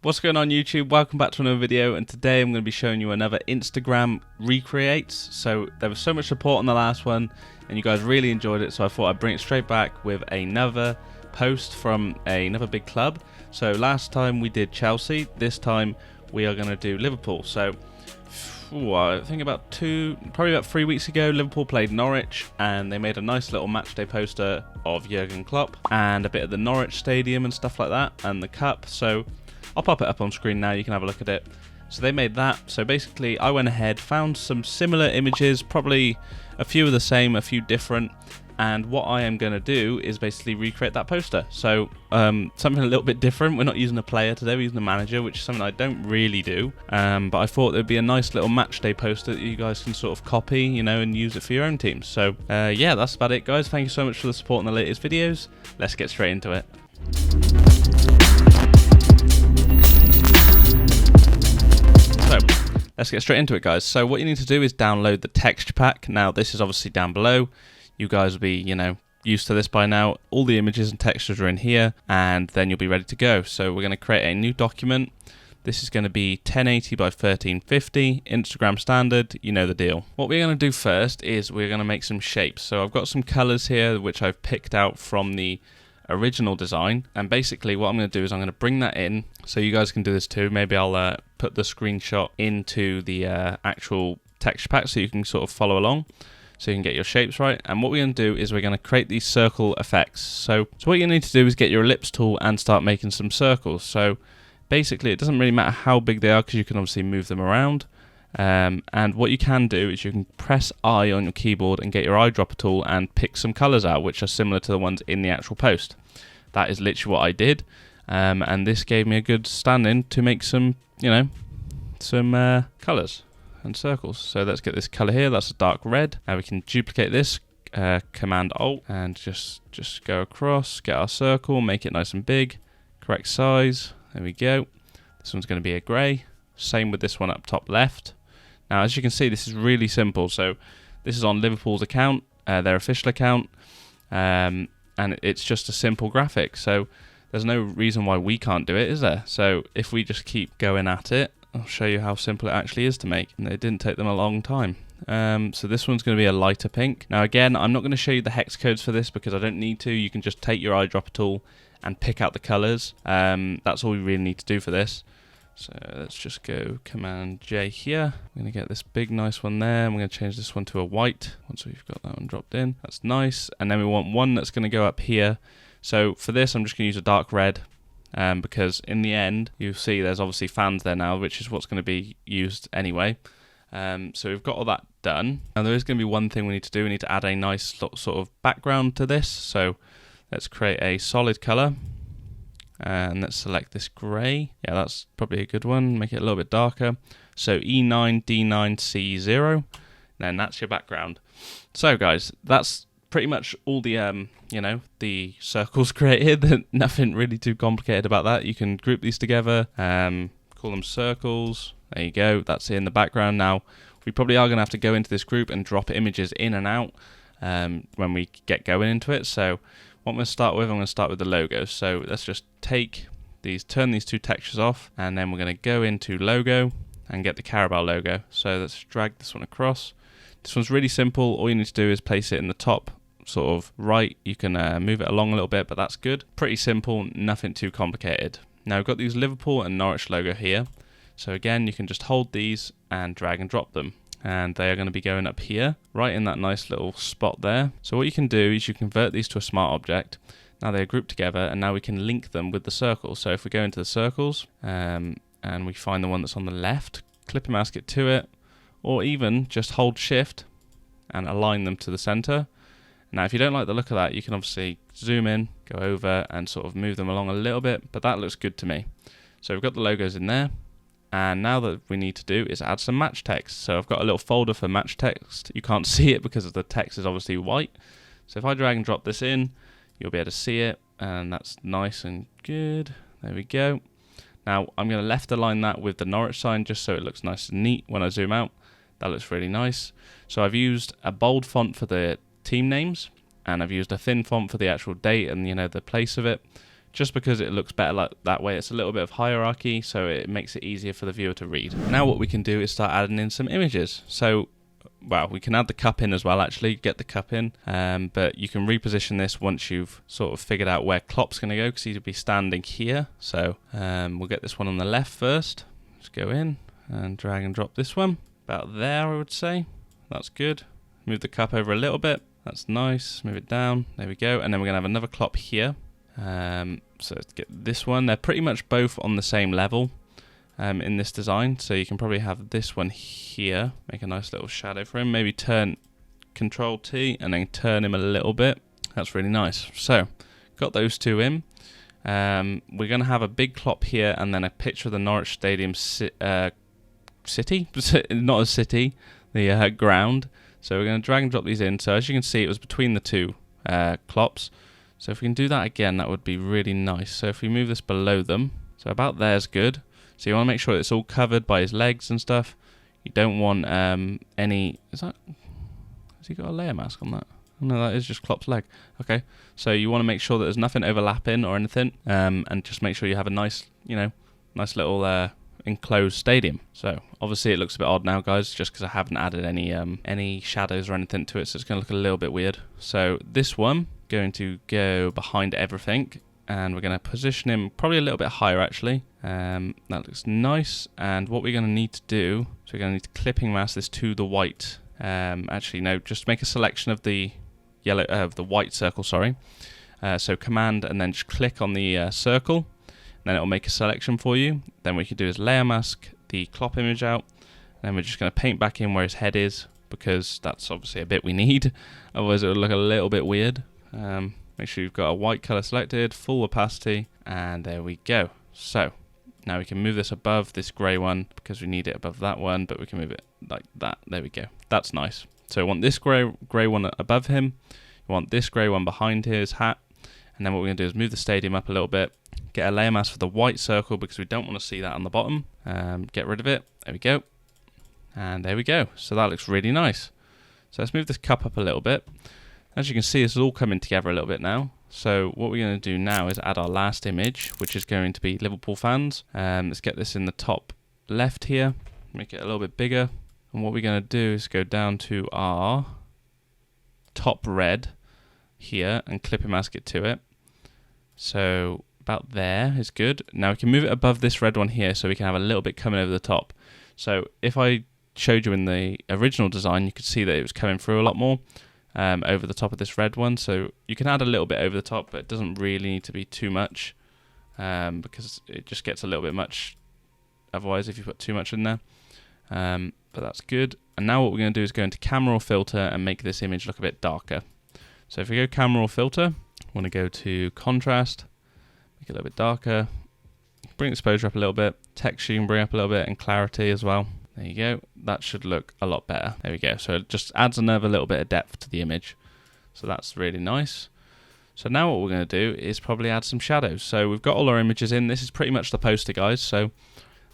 What's going on YouTube? Welcome back to another video, and today I'm going to be showing you another Instagram recreates. So there was so much support on the last one and you guys really enjoyed it, so I thought I'd bring it straight back with another post from another big club. So last time we did Chelsea, this time we are going to do Liverpool. So I think probably about 3 weeks ago, Liverpool played Norwich and they made a nice little matchday poster of Jurgen Klopp and a bit of the Norwich stadium and stuff like that and the cup. So I'll pop it up on screen now, you can have a look at it. So they made that. So basically I went ahead, found some similar images, probably a few of the same, a few different, and what I am going to do is basically recreate that poster. So something a little bit different. We're not using a player today, we're using a manager, which is something I don't really do, but I thought there'd be a nice little match day poster that you guys can sort of copy, you know, and use it for your own teams. So yeah, that's about it guys. Thank you so much for the support in the latest videos. Let's get straight into it. So let's get straight into it guys. So what you need to do is download the texture pack. Now this is obviously down below. You guys will be, you know, used to this by now. All the images and textures are in here, and then you'll be ready to go. So we're going to create a new document. This is going to be 1080 by 1350, Instagram standard, you know the deal. What we're going to do first is we're going to make some shapes. So I've got some colors here which I've picked out from the original design, and basically what I'm going to do is I'm going to bring that in so you guys can do this too. Maybe I'll put the screenshot into the actual texture pack so you can sort of follow along, so you can get your shapes right. And what we're going to do is we're going to create these circle effects. So what you need to do is get your ellipse tool and start making some circles. So basically it doesn't really matter how big they are because you can obviously move them around. And what you can do is you can press I on your keyboard and get your eyedropper tool and pick some colors out which are similar to the ones in the actual post. That is literally what I did, and this gave me a good stand-in to make some, you know, some colors and circles. So let's get this color here, that's a dark red. Now we can duplicate this, Command Alt, and just go across, get our circle, make it nice and big, correct size, there we go. This one's going to be a grey, same with this one up top left. Now as you can see, this is really simple. So this is on Liverpool's account, their official account, and it's just a simple graphic. So there's no reason why we can't do it, is there? So if we just keep going at it, I'll show you how simple it actually is to make, and it didn't take them a long time. So this one's going to be a lighter pink. Now again, I'm not going to show you the hex codes for this because I don't need to. You can just take your eyedropper tool and pick out the colors. That's all we really need to do for this. So let's just go Command J here. I'm going to get this big nice one there. I'm going to change this one to a white once we've got that one dropped in. That's nice. And then we want one that's going to go up here. So for this I'm just going to use a dark red, because in the end you'll see there's obviously fans there now, which is what's going to be used anyway. So we've got all that done. Now there is going to be one thing we need to do. We need to add a nice sort of background to this. So let's create a solid color. And let's select this grey. Yeah, that's probably a good one. Make it a little bit darker. So E9, D9, C0. Then that's your background. So guys, that's pretty much all the you know, the circles created. Nothing really too complicated about that. You can group these together, call them circles. There you go. That's in the background. Now we probably are going to have to go into this group and drop images in and out when we get going into it. So what I'm going to start with, I'm going to start with the logo. So let's just take these, turn these two textures off, and then we're going to go into logo and get the Carabao logo. So let's drag this one across. This one's really simple. All you need to do is place it in the top sort of right. You can move it along a little bit, but that's good. Pretty simple, nothing too complicated. Now we've got these Liverpool and Norwich logo here. So again, you can just hold these and drag and drop them. And they are going to be going up here, right in that nice little spot there. So what you can do is you convert these to a smart object. Now they're grouped together, and now we can link them with the circles. So if we go into the circles, and we find the one that's on the left, clip and mask it to it, or even just hold shift and align them to the center. Now if you don't like the look of that, you can obviously zoom in, go over and sort of move them along a little bit, but that looks good to me. So we've got the logos in there. And now that we need to do is add some match text. So I've got a little folder for match text. You can't see it because the text is obviously white. So if I drag and drop this in, you'll be able to see it, and that's nice and good. There we go. Now I'm going to left align that with the Norwich sign just so it looks nice and neat when I zoom out. That looks really nice. So I've used a bold font for the team names, and I've used a thin font for the actual date and, you know, the place of it, just because it looks better like that way. It's a little bit of hierarchy, so it makes it easier for the viewer to read. Now what we can do is start adding in some images. So, well, we can add the cup in as well, actually, get the cup in, but you can reposition this once you've sort of figured out where Klopp's going to go, because he'll be standing here. So we'll get this one on the left first. Just go in and drag and drop this one. About there, I would say. That's good. Move the cup over a little bit. That's nice. Move it down. There we go. And then we're going to have another Klopp here. So let's get this one. They're pretty much both on the same level in this design. So you can probably have this one here. Make a nice little shadow for him. Maybe turn Control T and then turn him a little bit. That's really nice. So got those two in. We're going to have a big Klopp here and then a picture of the Norwich Stadium city. Not a city. The ground. So we're going to drag and drop these in. So as you can see, it was between the two Klopps. So if we can do that again, that would be really nice. So if we move this below them, so about there's good. So you want to make sure it's all covered by his legs and stuff. You don't want any... Has he got a layer mask on that? Oh, no, that is just Klopp's leg. Okay, so you want to make sure that there's nothing overlapping or anything, and just make sure you have a nice, nice little enclosed stadium. So obviously it looks a bit odd now, guys, just because I haven't added any shadows or anything to it, so it's going to look a little bit weird. So this one going to go behind everything, and we're going to position him probably a little bit higher, actually. That looks nice. And what we're going to need to do, so we're going to need to clipping mask this to the white. Actually, no, just make a selection of the yellow, of the white circle. Sorry. So Command and then just click on the circle. Then it'll make a selection for you. Then what you can do is layer mask the Klopp image out. And then we're just going to paint back in where his head is, because that's obviously a bit we need. Otherwise it will look a little bit weird. Make sure you've got a white color selected, full opacity, and there we go. So now we can move this above this grey one because we need it above that one, but we can move it like that. There we go. That's nice. So we want this grey one above him. We want this grey one behind his hat. And then what we're going to do is move the stadium up a little bit. Get a layer mask for the white circle because we don't want to see that on the bottom. Get rid of it. There we go. And there we go. So that looks really nice. So let's move this cup up a little bit. As you can see, this is all coming together a little bit now. So what we're going to do now is add our last image, which is going to be Liverpool fans. Let's get this in the top left here. Make it a little bit bigger. And what we're going to do is go down to our top red here and clip and mask it to it. So about there is good. Now we can move it above this red one here so we can have a little bit coming over the top. So if I showed you in the original design, you could see that it was coming through a lot more over the top of this red one. So you can add a little bit over the top, but it doesn't really need to be too much because it just gets a little bit much otherwise if you put too much in there. But that's good. And now what we're going to do is go into camera or filter and make this image look a bit darker. So if we go camera or filter, I want to go to contrast, make it a little bit darker, bring exposure up a little bit, texture you can bring up a little bit, and clarity as well. There you go. That should look a lot better. There we go. So it just adds another little bit of depth to the image. So that's really nice. So now what we're going to do is probably add some shadows. So we've got all our images in. This is pretty much the poster, guys. So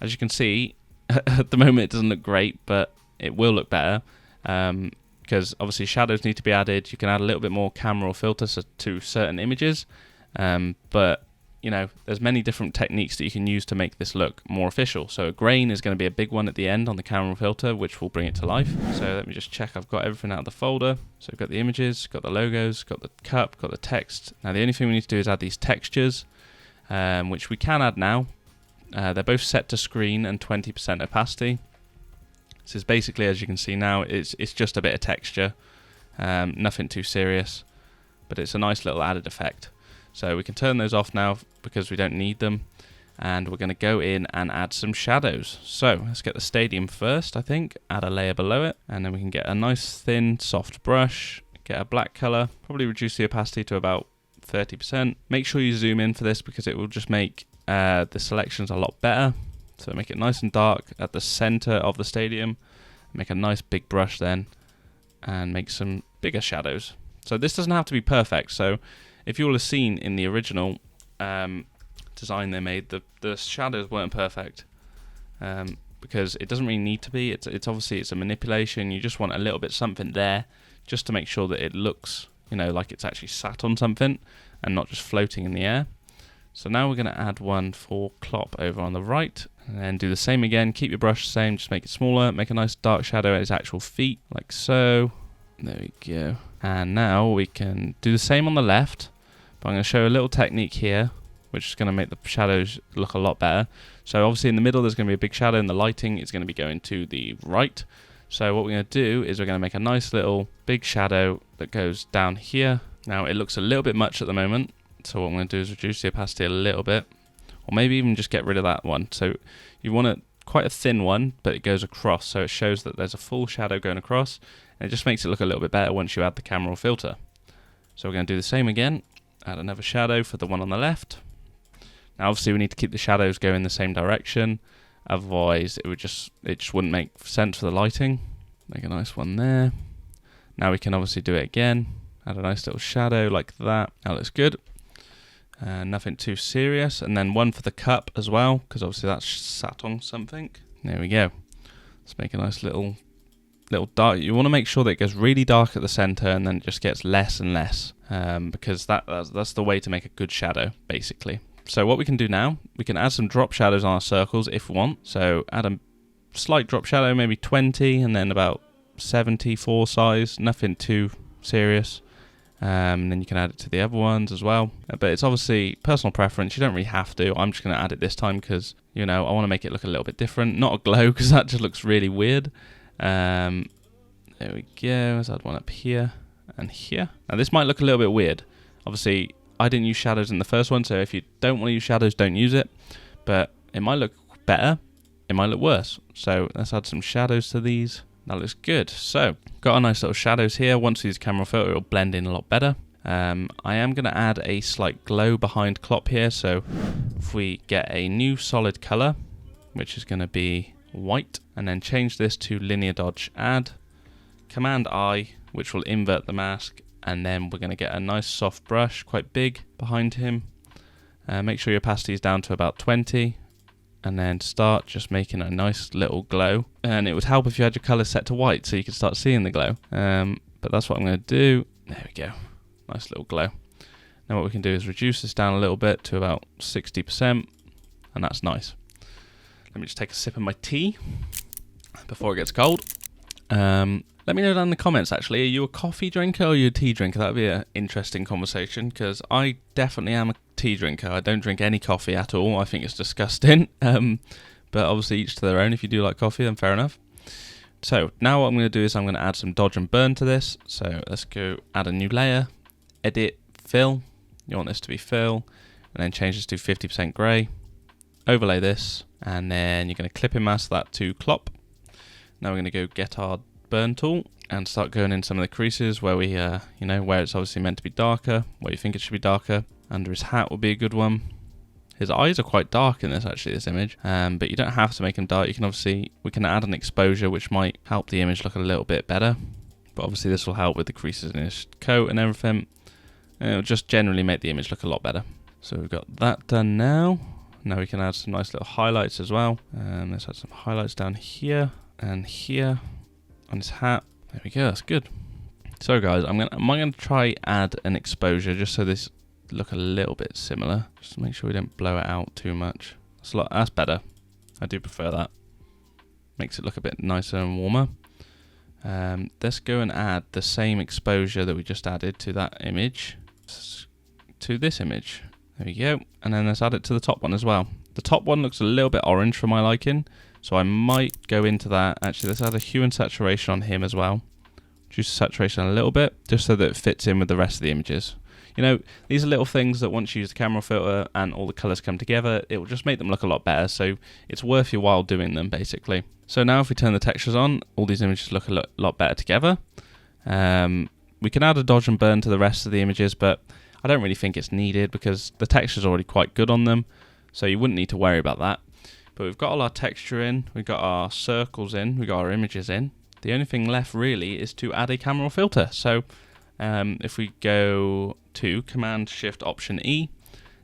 as you can see, at the moment it doesn't look great, but it will look better. Because obviously shadows need to be added. You can add a little bit more camera or filter to certain images, but there's many different techniques that you can use to make this look more official. So a grain is going to be a big one at the end on the camera or filter, which will bring it to life. So let me just check I've got everything out of the folder. So I've got the images, got the logos, got the cup, got the text. Now the only thing we need to do is add these textures, which we can add now. They're both set to screen and 20% opacity. This is basically, as you can see now, it's just a bit of texture, nothing too serious, but it's a nice little added effect. So we can turn those off now because we don't need them, and we're going to go in and add some shadows. So let's get the stadium first, I think, add a layer below it, and then we can get a nice thin soft brush, get a black color, probably reduce the opacity to about 30%. Make sure you zoom in for this because it will just make the selections a lot better. So make it nice and dark at the center of the stadium. Make a nice big brush then, and make some bigger shadows. So this doesn't have to be perfect. So if you all have seen in the original design they made, the shadows weren't perfect because it doesn't really need to be. It's obviously it's a manipulation. You just want a little bit something there just to make sure that it looks like it's actually sat on something and not just floating in the air. So now we're going to add one for Klopp over on the right, and then do the same again. Keep your brush the same, just make it smaller, make a nice dark shadow at his actual feet, like so. There we go. And now we can do the same on the left, but I'm going to show a little technique here, which is going to make the shadows look a lot better. So obviously in the middle there's going to be a big shadow, and the lighting is going to be going to the right. So what we're going to do is we're going to make a nice little big shadow that goes down here. Now it looks a little bit much at the moment, so what I'm going to do is reduce the opacity a little bit, or maybe even just get rid of that one. So you want quite a thin one, but it goes across, so it shows that there's a full shadow going across, and it just makes it look a little bit better once you add the camera filter. So we're going to do the same again, add another shadow for the one on the left. Now obviously we need to keep the shadows going the same direction, otherwise it just wouldn't make sense for the lighting. Make a nice one there. Now we can obviously do it again, add a nice little shadow like that. That looks good. Nothing too serious. And then one for the cup as well, because obviously that's sat on something. There we go. Let's make a nice little dark. You want to make sure that it goes really dark at the center, and then it just gets less and less, because that's the way to make a good shadow, basically. So what we can do now, we can add some drop shadows on our circles if we want. So add a slight drop shadow, maybe 20, and then about 74 size. Nothing too serious. And then you can add it to the other ones as well, but it's obviously personal preference. You don't really have to. I'm just going to add it this time because, you know, I want to make it look a little bit different, not a glow, because that just looks really weird. There we go. Let's add one up here and here. Now this might look a little bit weird. Obviously I didn't use shadows in the first one, so if you don't want to use shadows, don't use it, but it might look better, it might look worse. So let's add some shadows to these. That looks good. So got a nice little shadows here. Once we use camera filter, it'll blend in a lot better. I am going to add a slight glow behind Klopp here. So if we get a new solid color, which is going to be white, and then change this to linear dodge add, Command I, which will invert the mask, and then we're going to get a nice soft brush, quite big, behind him. Make sure your opacity is down to about 20. And then start just making a nice little glow. And it would help if you had your color set to white so you could start seeing the glow. But that's what I'm going to do. There we go. Nice little glow. Now what we can do is reduce this down a little bit to about 60%. And that's nice. Let me just take a sip of my tea before it gets cold. Let me know down in the comments, actually, are you a coffee drinker or are you a tea drinker? That would be an interesting conversation, because I definitely am a tea drinker. I don't drink any coffee at all. I think it's disgusting. But obviously each to their own. If you do like coffee, then fair enough. So now what I'm going to do is I'm going to add some dodge and burn to this. So let's go add a new layer, edit, fill. You want this to be fill, and then change this to 50% grey. Overlay this, and then you're going to clip and mask that to Klopp. Now we're going to go get our burn tool and start going in some of the creases where we, you know, where it's obviously meant to be darker, where you think it should be darker. Under his hat would be a good one. His eyes are quite dark in this, actually, this image, but you don't have to make them dark. You can obviously, we can add an exposure which might help the image look a little bit better, but obviously this will help with the creases in his coat and everything. It'll just generally make the image look a lot better. So we've got that done now. Now we can add some nice little highlights as well. Let's add some highlights down here and here on his hat. There we go, that's good. So guys, I'm gonna try add an exposure just so this look a little bit similar. Just to make sure we don't blow it out too much. That's better. I do prefer that. Makes it look a bit nicer and warmer. Let's go and add the same exposure that we just added to that image to this image. There we go. And then let's add it to the top one as well. The top one looks a little bit orange for my liking, so I might go into that. Actually, let's add a hue and saturation on him as well. Reduce the saturation a little bit, just so that it fits in with the rest of the images. You know, these are little things that once you use the camera filter and all the colors come together, it will just make them look a lot better, so it's worth your while doing them, basically. So now if we turn the textures on, all these images look a lot better together. We can add a dodge and burn to the rest of the images, but I don't really think it's needed because the texture's already quite good on them, so you wouldn't need to worry about that. But we've got all our texture in, we've got our circles in, we've got our images in. The only thing left really is to add a camera filter. So if we go to Command-Shift-Option-E,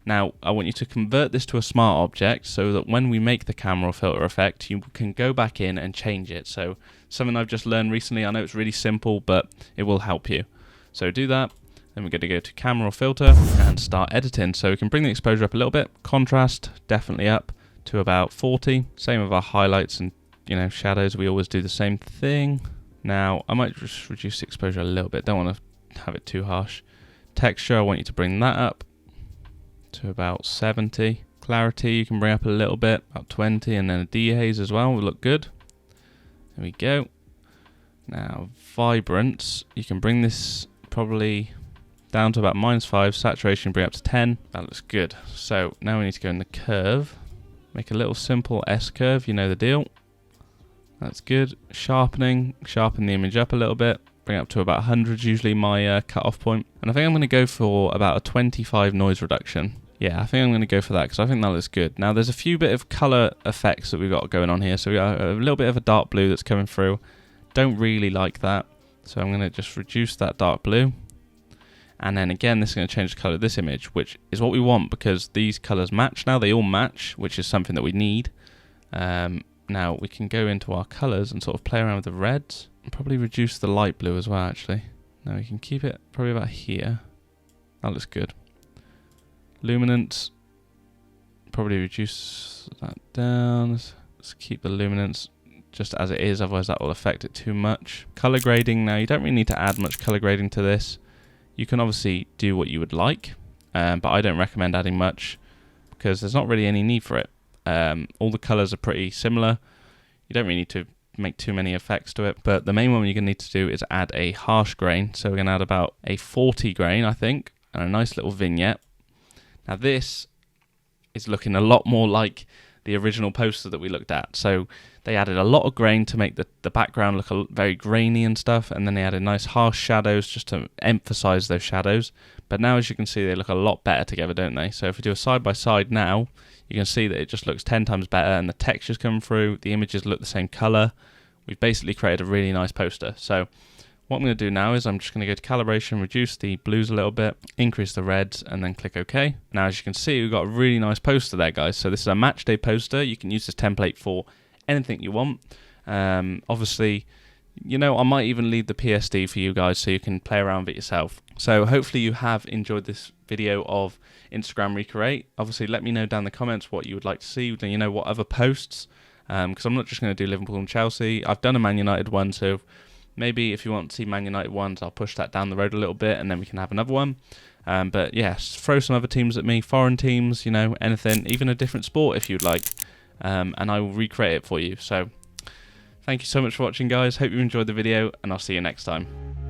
now I want you to convert this to a smart object so that when we make the camera filter effect, you can go back in and change it. So something I've just learned recently, I know it's really simple, but it will help you. So do that, Then we're going to go to camera or filter and start editing. So we can bring the exposure up a little bit, contrast definitely up to about 40. Same with our highlights and shadows, we always do the same thing. Now I might just reduce the exposure a little bit, don't want to have it too harsh. Texture, I want you to bring that up to about 70. Clarity you can bring up a little bit, about 20, and then a dehaze as well will look good. There we go. Now vibrance, you can bring this probably down to about -5, saturation bring up to 10. That looks good. So now we need to go in the curve, make a little simple S curve, you know the deal. That's good. Sharpening, sharpen the image up a little bit, bring it up to about 100 usually my cut-off point. And I think I'm going to go for about a 25 noise reduction. Yeah, I think I'm going to go for that because I think that looks good. Now there's a few bit of colour effects that we've got going on here. So we got a little bit of a dark blue that's coming through. Don't really like that. So I'm going to just reduce that dark blue. And then again, this is going to change the colour of this image, which is what we want because these colours match now. They all match, which is something that we need. Now we can go into our colours and sort of play around with the reds. And probably reduce the light blue as well, actually. Now we can keep it probably about here. That looks good. Luminance, probably reduce that down. Let's keep the luminance just as it is, otherwise that will affect it too much. Color grading, now you don't really need to add much color grading to this. You can obviously do what you would like, but I don't recommend adding much because there's not really any need for it. All the colors are pretty similar. You don't really need to make too many effects to it, but the main one you're going to need to do is add a harsh grain. So we're going to add about a 40 grain, I think, and a nice little vignette. Now this is looking a lot more like the original poster that we looked at. So they added a lot of grain to make the background look very grainy and stuff, and then they added nice harsh shadows just to emphasize those shadows. But now as you can see, they look a lot better together, don't they? So if we do a side by side now, you can see that it just looks 10 times better and the textures come through, the images look the same color. We've basically created a really nice poster. So what I'm going to do now is I'm just going to go to calibration, reduce the blues a little bit, increase the reds, and then click OK. Now, as you can see, we've got a really nice poster there, guys. So this is a match day poster. You can use this template for anything you want. Obviously, I might even leave the PSD for you guys so you can play around with it yourself. So hopefully you have enjoyed this video of Instagram Recreate. Obviously, let me know down in the comments what you would like to see. What other posts, because I'm not just going to do Liverpool and Chelsea. I've done a Man United one, so maybe if you want to see Man United ones, I'll push that down the road a little bit and then we can have another one. But yes, throw some other teams at me, foreign teams, anything, even a different sport if you'd like. And I will recreate it for you. So thank you so much for watching, guys. Hope you enjoyed the video and I'll see you next time.